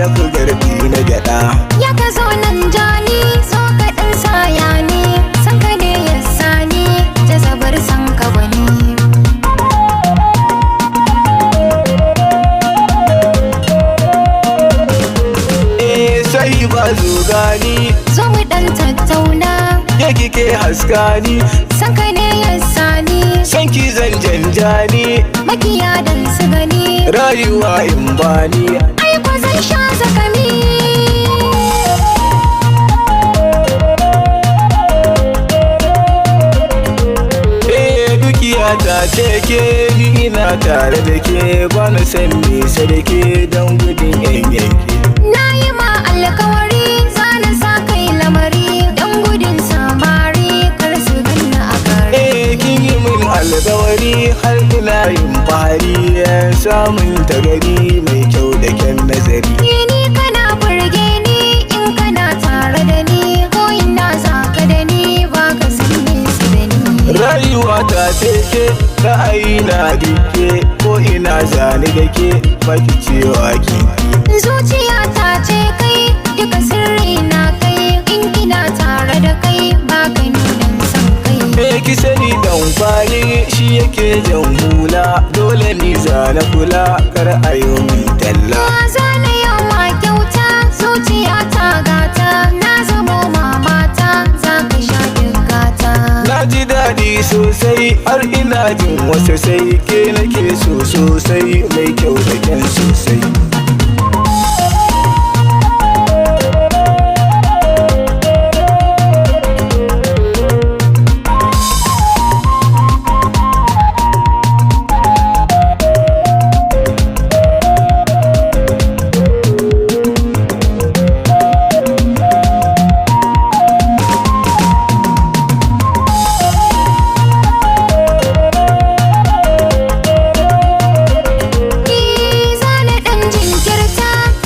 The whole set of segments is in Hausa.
ya fi garbi na gyada. Ya ka zo nan jani so ka ɗan saya ne, san ka ne ya sani jazabar san ka wani. Sai ba zo gani Zo mu ɗan tattauna, ya kike haskani, san ka ne ya sani san ki zan janjani, makiya dan su gani. rayuwa in bani. Ai ko zan sha zakami. Dukiya ta ce ke ni ina tare da ke, ba na san nisa da ke don gudun yanke. Na yi ma alkawari za na sa kai lamari don gudun samari kar su ganna a kare. Kin yi min alkawari har ina yin fahari, samun tagari mai kyau da kyan nazari. Ni kana burge ni in kana tare da ni, ko ina za ka da ni ba ka san nesa da ni. Rayuwa ta teke ra'ayi na dike, ko ina zani da ke baki cewa kinki. Zuciya ta ce kai duka sirri na kai, in ina tare da kai ba ka nunan san kai. Ki sani dan kwali shi yake jan hula, dole ni zana kula kar a yi min talla. Na zana yau ma kyauta zuciya ta gata, na zamo mamata za ka sha dukata. Na ji daɗi sosai har ina jin wasu sai, ke nake so sosai mai kyau da kyan sosai.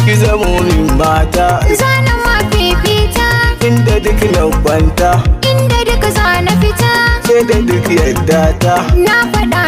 Ki zamo min mata, Zana ma fifita, inda duk na kwanta, inda duka zana fita. sai da duk yadda ta. Na faɗa